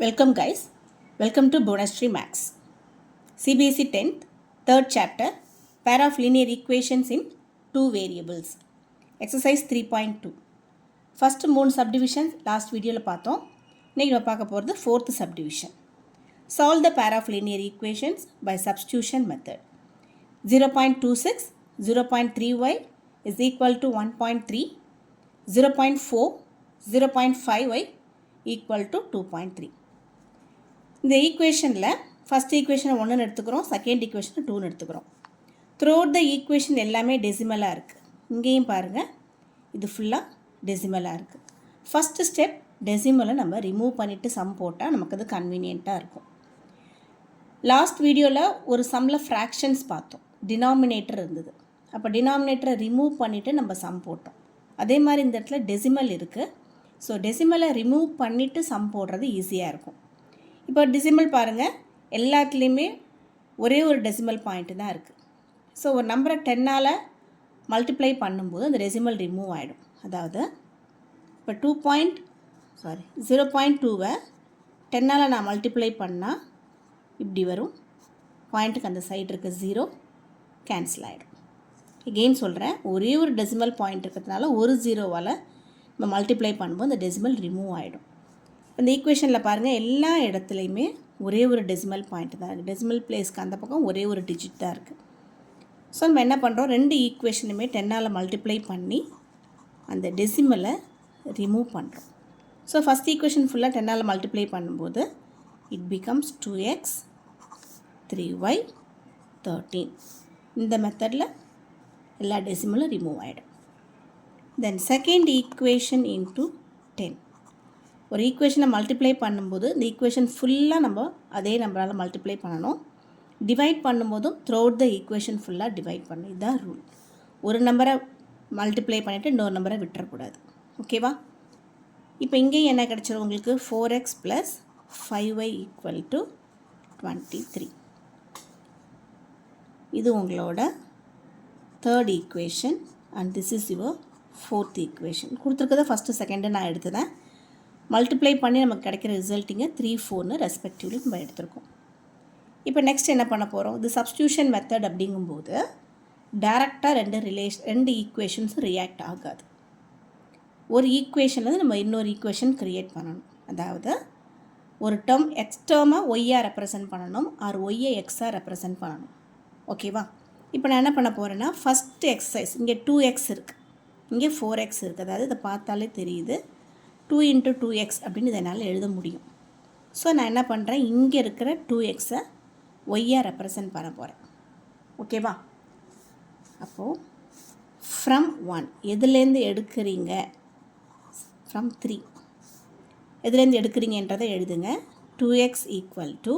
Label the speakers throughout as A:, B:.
A: Welcome guys. Welcome to Bonastry Max. CBSE 10th, 3rd chapter, pair of linear equations in two variables. Exercise 3.2. First 3 subdivisions last video la பார்த்தோம். இன்னைக்கு நம்ம பார்க்க போறது 4th subdivision. Solve the pair of linear equations by substitution method. 0.26, 0.3y is equal to 1.3, 0.4, 0.5y equal to 2.3. இந்த ஈக்குவேஷனில் first ஈக்குவேஷனை 1 எடுத்துக்கிறோம், second ஈக்குவேஷனை 2 எடுத்துக்கிறோம். த்ரூ அவுட் த ஈக்குவேஷன் எல்லாமே டெசிமலாக இருக்குது. இங்கேயும் பாருங்கள், இது ஃபுல்லாக டெசிமலாக இருக்குது. ஃபஸ்ட்டு ஸ்டெப் டெசிமலை நம்ம ரிமூவ் பண்ணிவிட்டு சம் போட்டால் நமக்கு அது கன்வீனியண்ட்டாக இருக்கும். லாஸ்ட் வீடியோவில் ஒரு சம்மில் ஃப்ராக்ஷன்ஸ் பார்த்தோம், டினாமினேட்டர் இருந்தது. அப்போ டினாமினேட்டரை ரிமூவ் பண்ணிவிட்டு நம்ம சம் போட்டோம். அதே மாதிரி இந்த இடத்துல டெசிமல் இருக்குது. ஸோ டெசிமலை ரிமூவ் பண்ணிவிட்டு சம் போடுறது ஈஸியாக இருக்கும். இப்போ டெசிமல் பாருங்கள், எல்லாத்துலேயுமே ஒரே ஒரு டெசிமல் பாயிண்ட்டு தான் இருக்குது. ஸோ ஒரு நம்பரை 10ஆல் மல்டிப்ளை பண்ணும்போது அந்த டெசிமல் ரிமூவ் ஆகிடும். அதாவது இப்போ 0.2வை 10ஆல் நான் மல்டிப்ளை பண்ணால் இப்படி வரும். பாயிண்ட்டுக்கு அந்த சைடு இருக்க 0 கேன்சல் ஆகிடும். எகெயின் சொல்கிறேன், ஒரே ஒரு டெசிமல் பாயிண்ட் இருக்கிறதுனால ஒரு 0வால் நம்ம மல்டிப்ளை பண்ணும்போது அந்த டெசிமல் ரிமூவ் ஆகிடும். இந்த ஈக்குவேஷனில் பாருங்கள், எல்லா இடத்துலையுமே ஒரே ஒரு டெசிமல் பாயிண்ட் தான் இருக்குது. டெசிமல் பிளேஸ்க்கு அந்த பக்கம் ஒரே ஒரு டிஜிட் தான் இருக்குது. ஸோ நம்ம என்ன பண்ணுறோம், ரெண்டு ஈக்குவேஷனுமே 10ஆல் மல்டிப்ளை பண்ணி அந்த டெசிமலை ரிமூவ் பண்ணுறோம். ஸோ ஃபஸ்ட் ஈக்குவேஷன் ஃபுல்லாக 10ஆல் மல்டிப்ளை பண்ணும்போது இட் பிகம்ஸ் 2x 3y 13. இந்த மெத்தடில் எல்லா டெசிமலும் ரிமூவ் ஆகிடும். Then second equation into 10. ஒரு ஈக்குவேஷனை மல்டிப்ளை பண்ணும்போது இந்த ஈக்குவேஷன் ஃபுல்லாக நம்ம அதே நம்பரால் மல்டிப்ளை பண்ணணும். டிவைட் பண்ணும்போதும் த்ரூ அவுட் த ஈக்குவேஷன் ஃபுல்லாக டிவைட் பண்ணணும். இதுதான் ரூல். ஒரு நம்பரை மல்டிப்ளை பண்ணிவிட்டு இன்னொரு நம்பரை விட்டுறக்கூடாது. ஓகேவா? இப்போ இங்கேயும் என்ன கிடச்சிரும் உங்களுக்கு, 4x + 5y ஈக்குவல் டு 23. இது உங்களோட third equation and this is your fourth equation. கொடுத்துருக்கத ஃபஸ்ட்டு செகண்டு நான் எடுத்துதேன். மல்டிப்ளை பண்ணி நமக்கு கிடைக்கிற ரிசல்ட்டிங்க 3, 4ன்னு ரெஸ்பெக்டிவ்லி நம்ம எடுத்துருக்கோம். இப்போ நெக்ஸ்ட் என்ன பண்ண போகிறோம், இது சப்ஸ்டியூஷன் மெத்தட் அப்படிங்கும்போது டேரெக்டாக ரெண்டு ஈக்குவேஷன்ஸும் ரியாக்ட் ஆகாது. ஒரு ஈக்குவேஷன்லேருந்து நம்ம இன்னொரு ஈக்குவேஷன் க்ரியேட் பண்ணணும். அதாவது ஒரு டேர்ம் எக்ஸ் டேர்மை ஒய்யாக ரெப்ரசன்ட் பண்ணணும், ஆர் ஒய்யை எக்ஸாக ரெப்ரசன்ட் பண்ணணும். ஓகேவா? இப்போ நான் என்ன பண்ண போகிறேன்னா, ஃபஸ்ட்டு எக்ஸசைஸ் இங்கே 2x இருக்குது, இங்கே 4x இருக்குது. அதாவது இதை பார்த்தாலே தெரியுது 2 × 2x அப்படின்னு இதனால் எழுத முடியும். ஸோ நான் என்ன பண்ணுறேன், இங்கே இருக்கிற 2xஐ ஒய்யாக ரெப்ரசன்ட் பண்ண போகிறேன். ஓகேவா? அப்போது ஃப்ரம் 1 எதுலேருந்து எடுக்கிறீங்க, ஃப்ரம் 3 எதுலேருந்து எடுக்கிறீங்கன்றதை எழுதுங்க. 2x equal to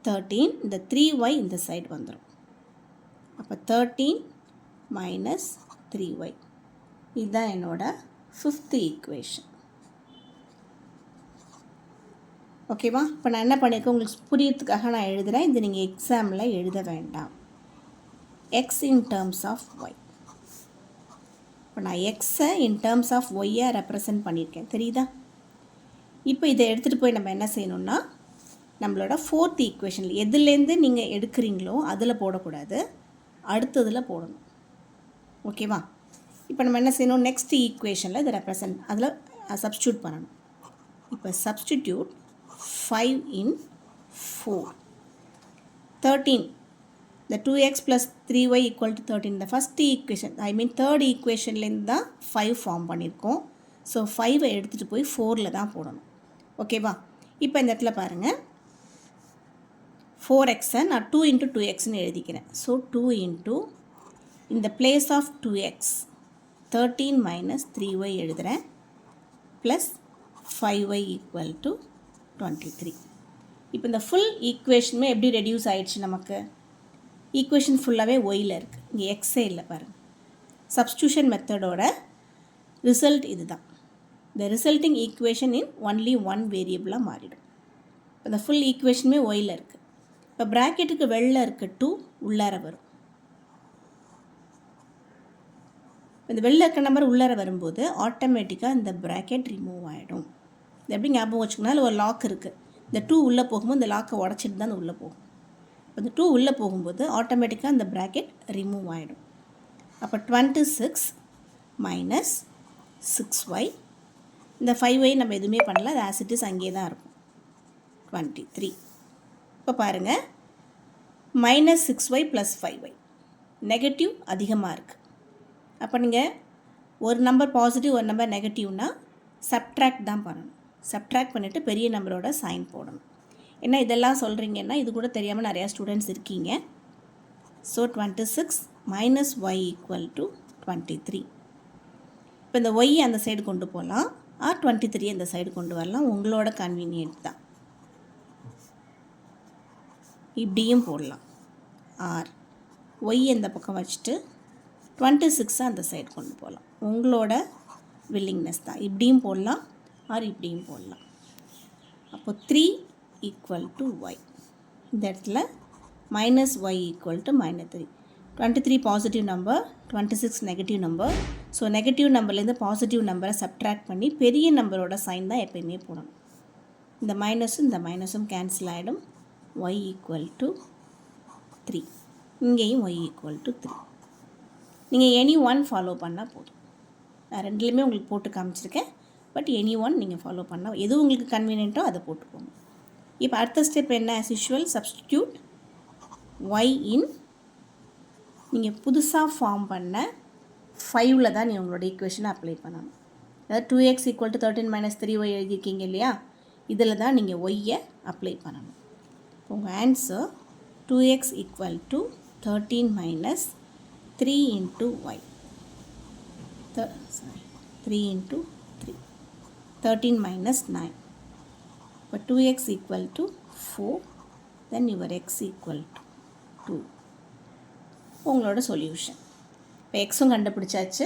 A: 13. இந்த 3y இந்த சைடு வந்துடும். அப்போ 13 - 3y. இதுதான் என்னோட ஃபிஃப்த் ஈக்குவேஷன். ஓகேவா? இப்போ நான் என்ன பண்ணியிருக்கேன், உங்களுக்கு புரியறதுக்காக நான் எழுதுகிறேன். இது நீங்கள் எக்ஸாமில் எழுத வேண்டாம். X in terms of Y. இப்போ நான் எக்ஸை இன் டேர்ம்ஸ் ஆஃப் ஒய்யை ரெப்ரசன்ட் பண்ணியிருக்கேன், தெரியுதா? இப்போ இதை எடுத்துகிட்டு போய் நம்ம என்ன செய்யணும்னா, நம்மளோட ஃபோர்த் ஈக்குவேஷனில் எதுலேருந்து நீங்கள் எடுக்கிறீங்களோ அதில் போடக்கூடாது, அடுத்ததில் போடணும். ஓகேவா? இப்போ நம்ம என்ன செய்யணும், நெக்ஸ்ட் ஈக்குவேஷனில் இதை ரெப்ரசன்ட் அதில் சப்ஸ்டியூட் பண்ணணும். இப்போ substitute 5 in 4. 13. The 2x + 3y equal to 13. The first equation, third equationலேருந்து தான் 5 ஃபார்ம் பண்ணியிருக்கோம். ஸோ 5ஐ எடுத்துகிட்டு போய் 4ல் தான் போடணும். ஓகேவா? இப்போ இந்த இடத்துல பாருங்கள், 4xஐ நான் 2 × 2xன்னு எழுதிக்கிறேன். ஸோ 2 × இந்த பிளேஸ் ஆஃப் 2x 13 - 3y எழுதுகிறேன், ப்ளஸ் 5y ஈக்குவல் டு 23. இப்போ இந்த ஃபுல் ஈக்குவேஷனுமே எப்படி ரெடியூஸ் ஆகிடுச்சு, நமக்கு ஈக்குவேஷன் ஃபுல்லாகவே ஒயில் இருக்குது, இங்கே எக்ஸே இல்லை பாருங்கள். சப்ஸ்டியூஷன் மெத்தடோட ரிசல்ட் இது தான். இந்த resulting equation in only one வேரியபிளாக மாறிடும். இப்போ இந்த ஃபுல் ஈக்குவேஷனுமே ஒயில் இருக்குது. இப்போ ப்ராக்கெட்டுக்கு வெளில இருக்க 2 உள்ளார வரும். இந்த வெளில இருக்க நம்பர் உள்ளார வரும்போது ஆட்டோமேட்டிக்காக இந்த ப்ராக்கெட் ரிமூவ் ஆகிடும். இது எப்படி ஞாபகம் வச்சுக்கோன்னா, ஒரு லாக் இருக்குது. இந்த 2 உள்ளே போகும்போது இந்த லாக்கை உடச்சிட்டு தான் உள்ளே போகும். இந்த 2 உள்ளே போகும்போது ஆட்டோமேட்டிக்காக அந்த ப்ராக்கெட் ரிமூவ் ஆகிடும். அப்போ 26 மைனஸ் 6y, இந்த 5y நம்ம எதுவுமே பண்ணல, அது ஆஸ் இட் இஸ் அங்கேயே தான் இருக்கும். 23. இப்போ பாருங்கள், minus 6y plus 5y negative அதிகமாக இருக்குது. அப்போ நீங்கள் ஒரு நம்பர் பாசிட்டிவ் ஒரு நம்பர் நெகட்டிவ்னா சப்ட்ராக்ட் தான் பண்ணணும். சப்ட்ராக்ட் பண்ணிவிட்டு பெரிய நம்பரோட சைன் போடணும். என்ன இதெல்லாம் சொல்கிறீங்கன்னா இது கூட தெரியாமல் நிறையா ஸ்டூடெண்ட்ஸ் இருக்கீங்க. So 26 minus Y equal to 23. இப்போ இந்த ஒய் அந்த சைடு கொண்டு போகலாம், ஆர் 23 அந்த சைடு கொண்டு வரலாம், உங்களோட கன்வீனியன்ட் தான். இப்படியும் போடலாம். ஆர் ஒய் இந்த பக்கம் வச்சுட்டு 26 அந்த சைடு கொண்டு போகலாம், உங்களோட வில்லிங்னஸ் தான். இப்படியும் போடலாம், ஆர் இப்படியும் போடலாம். அப்போ 3 ஈக்குவல் டு ஒய். இந்த இடத்துல minus Y equal to -3. 23 positive number, 26 negative number. So negative நம்பர்லேருந்து பாசிட்டிவ் நம்பரை சப்ட்ராக்ட் பண்ணி பெரிய நம்பரோட சைன் தான் எப்பயுமே போடணும். இந்த மைனஸும் கேன்சல் ஆகிடும். Y equal to 3. இங்கேயும் ஒய் ஈக்குவல் டு 3. நீங்கள் எனி ஒன் ஃபாலோ பண்ணால் போதும். நான் ரெண்டுலேயுமே உங்களுக்கு போட்டு காமிச்சிருக்கேன். பட் எனி ஒன் நீங்கள் ஃபாலோ பண்ணால் எது உங்களுக்கு கன்வீனியன்ட்டோ அதை போட்டுக்கோங்க. இப்போ அடுத்த ஸ்டெப் என்ன? ஆஸ் யூஷுவல் சப்ஸ்டிடியூட் ஒய் இன் நீங்கள் புதுசாக ஃபார்ம் பண்ண 5ல் தான் நீங்கள் உங்களோட ஈக்குவேஷனை அப்ளை பண்ணணும். அதாவது 2x equal to 13 minus 3y எழுதியிருக்கீங்க இல்லையா, இதில் தான் நீங்கள் ஒய்யை அப்ளை பண்ணணும். உங்கள் answer 2x equal to 13 minus 3 into Y, 3 into 3, 13 minus 9. But 2x equal to 4, then your x equal to 2. உங்களோட சொல்யூஷன். இப்போ எக்ஸும் கண்டுபிடிச்சாச்சு,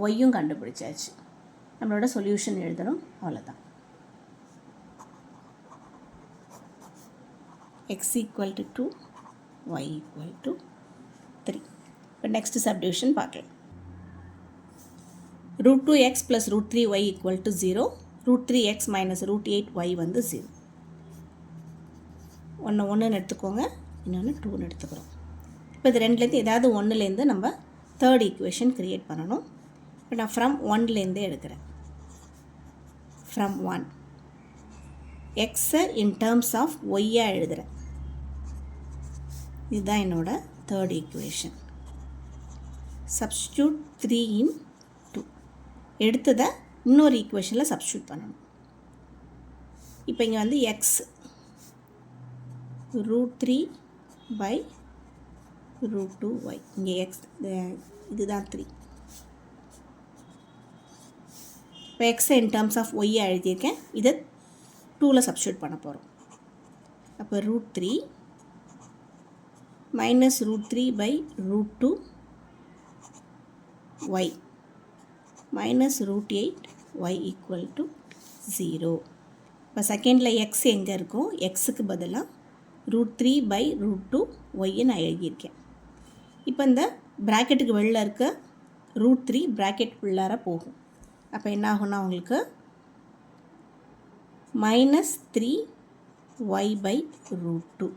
A: ஒய்யும் கண்டுபிடிச்சாச்சு. நம்மளோட சொல்யூஷன் எழுதணும், அவ்வளோதான். x equal to 2, y equal to 3. இப்போ நெக்ஸ்ட் சப்டிவிஷன் பார்க்கலாம். √2x plus √3y equal to 0. √3x minus √8y வந்து 0. ஒன்று எடுத்துக்கோங்க, இன்னொன்று 2 எடுத்துக்கிறோம். இப்போ இது ரெண்டுலேருந்து ஏதாவது ஒன்றுலேருந்து நம்ம தேர்ட் ஈக்குவேஷன் க்ரியேட் பண்ணணும். இப்போ நான் ஃப்ரம் 1லேருந்தே எடுக்கிறேன். ஃப்ரம் 1 எக்ஸை இன் டேர்ம்ஸ் ஆஃப் ஒய்யாக எழுதுகிறேன். இதுதான் என்னோட தேர்ட் ஈக்குவேஷன். சப்ஸ்டிடியூட் 3 இன் 2. எடுத்ததை இன்னொரு ஈக்குவேஷனில் சப்ஸ்டியூட் பண்ணணும். இப்போ இங்கே வந்து எக்ஸ் √3 பை √2y, இங்கே எக்ஸ் இதுதான் 3. இப்போ எக்ஸை இன் டேர்ம்ஸ் ஆஃப் ஒய்யை எழுதியிருக்கேன், இதை 2ல் சப்ஸ்டியூட் பண்ண போகிறோம். அப்போ √3 minus √3 by √2y minus √8y equal to 0. இப்போ செகண்டில் எக்ஸ் எங்கே இருக்கும், எக்ஸுக்கு பதிலாக √3 பை √2y நான் எழுதியிருக்கேன். இப்போ இந்த ப்ராக்கெட்டுக்கு வெளில இருக்க √3 ப்ராக்கெட் உள்ளார போகும். அப்போ என்ன ஆகும்னா உங்களுக்கு -3y by √2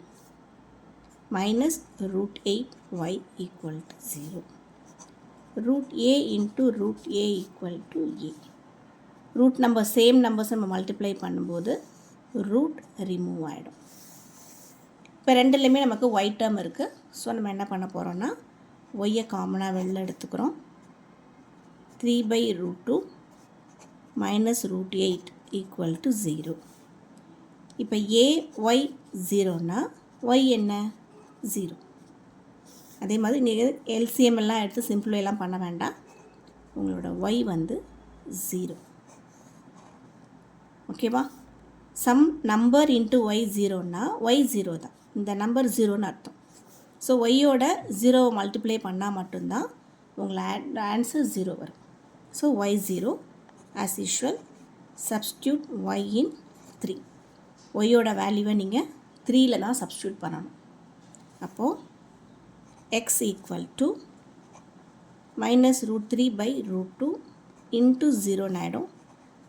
A: minus √8y equal to 0. √a into √a equal to a. Root number same numbers நம்ம மல்டிப்ளை பண்ணும்போது ரூட் ரிமூவ் ஆகிடும். இப்போ ரெண்டுலேயுமே நமக்கு ஒய் டேர்ம் இருக்குது. ஸோ நம்ம என்ன பண்ண போகிறோன்னா ஒய்யை காமனாக வெளில எடுத்துக்கிறோம். 3 பை √2 மைனஸ் √8 ஈக்குவல் டு 0. இப்போ ஏ ஒய் 0னா ஒய் என்ன 0. அதே மாதிரி நீங்கள் எல்சிஎம் எல்லாம் எடுத்து சிம்பிள் எல்லாம் பண்ண வேண்டாம். உங்களோட ஒய் வந்து 0. ஓகேவா? சம் நம்பர் இன்ட்டு ஒய் 0னா ஒய் 0 தான், இந்த நம்பர் 0ன்னு அர்த்தம். ஸோ ஒய்யோட 0 மல்டிப்ளை பண்ணால் மட்டும்தான் உங்களை ஆன்சர் 0 வரும். So Y 0 as usual substitute Y in 3. ஒய்யோட வேல்யூவை நீங்கள் 3ல் தான் சப்ஸ்டியூட் பண்ணணும். அப்போது x equal to minus √3 by √2 into 0 ஆகிடும்.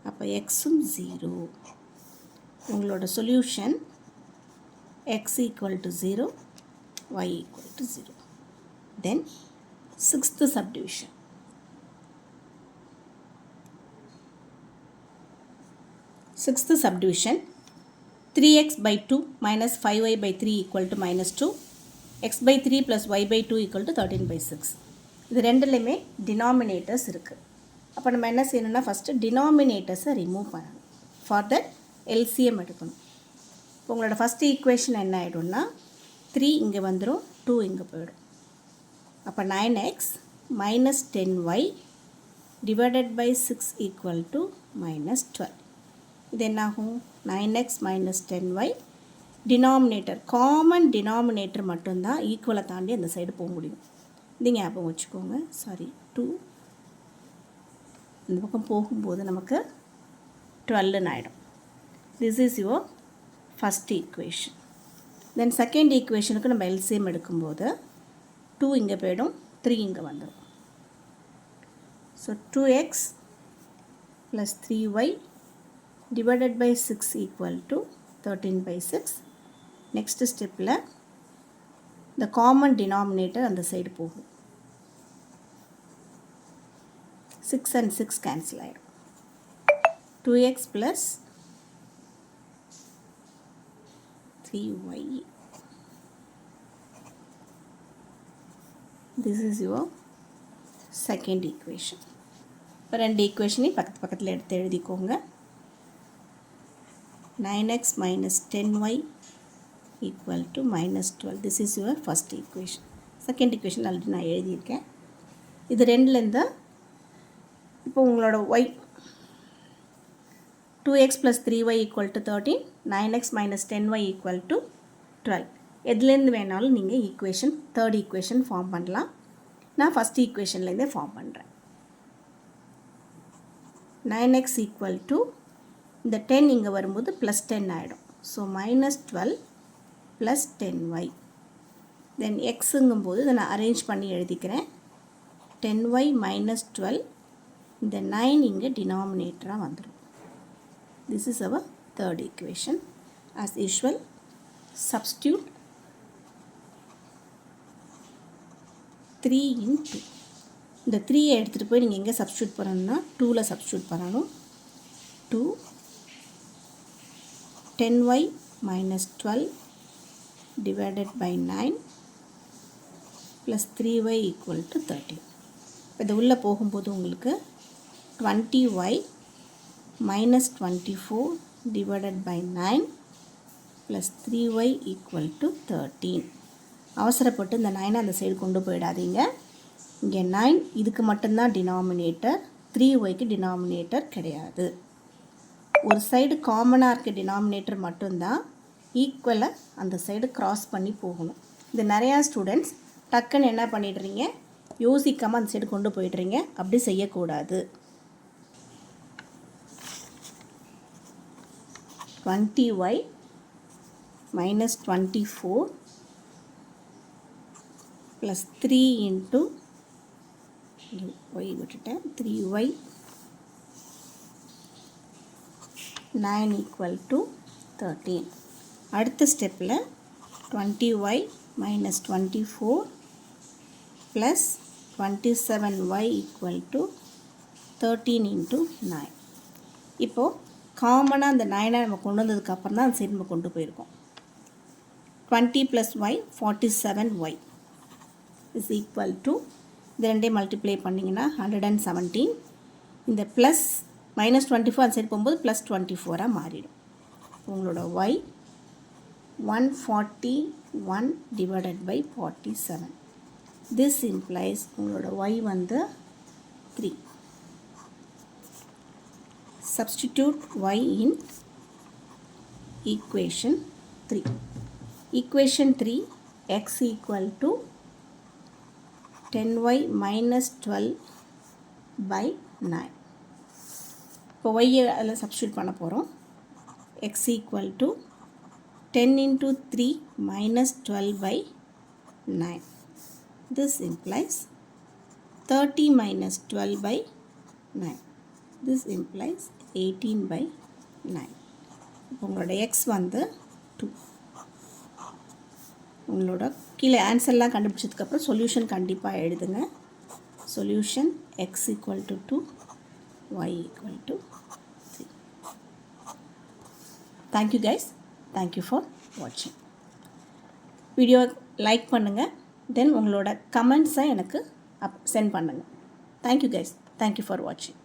A: அப்போ எக்ஸும் 0. உங்களோட solution x equal to 0, y equal to 0. Then sixth subdivision. Sixth subdivision, 3x by 2 minus 5y by 3 equal to minus 2, x by 3 plus y by 2 equal to 13 by 6. இது ரெண்டுலையுமே denominators இருக்குது. அப்போ நம்ம என்ன செய்யணும்னா ஃபஸ்ட்டு டினாமினேட்டர்ஸை ரிமூவ் பண்ணணும். For that LCM எடுக்கணும். இப்போ உங்களோட ஃபஸ்ட்டு ஈக்குவேஷன் என்ன ஆகிடும்னா 3 இங்கே வந்துடும், 2 இங்கே போயிடும். அப்போ 9x minus 10y divided by 6 equal to minus 12. இது என்னாகும்? 9x minus 10y denominator, common denominator மட்டும்தான் ஈக்குவலை தாண்டி அந்த சைடு போக முடியும். இது ஞாபகம் வச்சுக்கோங்க. சாரி, 2 இந்த பக்கம் போகும்போது நமக்கு 12 ஆகிடும். This is your first equation. Then second ஈக்குவேஷனுக்கு நம்ம எல்சிஎம் எடுக்கும்போது 2 இங்கே போயிடும், 3 இங்கே வந்துடும். So 2x plus 3y divided by 6 equal to 13 by 6. Next stepல the common denominator அந்த சைடு போகும். 6 and 6 cancel ஆயிடும். 2x plus 3y. This is your second equation. இப்போ ரெண்டு ஈக்குவேஷனையும் பக்கத்தில் எடுத்து எழுதிக்கோங்க. 9x minus 10y equal to minus 12. This is your first equation. Second equation already நான் எழுதியிருக்கேன். இது ரெண்டுலேருந்து இப்போ உங்களோட y 2x plus 3y equal to 13, 9x minus 10y equal to 12. எதுலேருந்து வேணாலும் நீங்கள் ஈக்குவேஷன், தேர்ட் ஈக்குவேஷன் ஃபார்ம் பண்ணலாம். நான் ஃபஸ்ட் ஈக்குவேஷன்லேருந்தே ஃபார்ம் பண்ணுறேன். 9x equal to இந்த 10 இங்கே வரும்போது ப்ளஸ் 10 ஆகிடும். So minus 12 plus 10y. தென் எக்ஸுங்கும்போது இதை நான் அரேஞ்ச் பண்ணி எழுதிக்கிறேன். 10y மைனஸ் 12, இந்த 9 இங்கே டினாமினேட்டராக வந்துடும். This is our third equation. As usual, substitute 3 in 2. இந்த 3 எடுத்துகிட்டு போய் நீங்கள் எங்கே சப்ஸ்டியூட் பண்ணணும்னா 2ல் சப்ஸ்டியூட் பண்ணணும். 2 10y minus 12 divided by 9 plus 3y equal to 13. இப்போ இது உள்ளே போகும்போது உங்களுக்கு 20y minus 24 divided by 9 plus 3y equal to 13. அவசரப்பட்டு இந்த 9 அந்த சைடு கொண்டு போயிடாதீங்க. இங்கே 9 இதுக்கு மட்டும்தான் டினாமினேட்டர், 3yக்கு டினாமினேட்டர் கிடையாது. ஒரு சைடு காமனாக இருக்க டினாமினேட்டர் மட்டும்தான், ஈக்குவலை அந்த சைடு க்ராஸ் பண்ணி போகணும். இது நிறையா ஸ்டூடெண்ட்ஸ் டக்குன்னு என்ன பண்ணிடுறீங்க, யோசிக்காமல் அந்த சைடு கொண்டு போயிடுறீங்க. அப்படி செய்யக்கூடாது. 20y minus 24 plus 3 into y விட்டுட்டேன் 3y 9 equal to 13. அடுத்த ஸ்டெப்பில் 20y minus 24 plus 27y equal to 13 into 9. இப்போது காமனாக அந்த 9 நம்ம கொண்டு வந்ததுக்கப்புறம் தான் அந்த சைடு நம்ம கொண்டு போயிருக்கோம். 20 plus y 47y is equal to, இது ரெண்டே மல்டிப்ளை பண்ணிங்கன்னா 117. இந்த ப்ளஸ் மைனஸ் 24 அந்த சைடு போகும்போது ப்ளஸ் 24ஆக மாறிடும். உங்களோட y 141 divided by 47. This implies உங்களோட y வந்து 3. Substitute y in equation 3. Equation 3, x equal to 10y minus 12 by 9. இப்போ y அதில் சப்ஸ்டியூட் பண்ண போகிறோம். x equal to 10 into 3 minus 12 by 9. This implies 30 minus 12 by 9. This implies 18 by 9. உங்களோட X வந்து 2. உங்களோட கீழே ஆன்சர்லாம் கண்டுபிடிச்சதுக்கப்புறம் சொல்யூஷன் கண்டிப்பாக எழுதுங்க. Solution X equal to 2, Y equal to 3. Thank you guys. Thank you for வாட்சிங். வீடியோ லைக் பண்ணுங்கள். தென் உங்களோட கமெண்ட்ஸை எனக்கு சென்ட் பண்ணுங்கள். Thank you guys. தேங்க்யூ ஃபார் வாட்சிங்.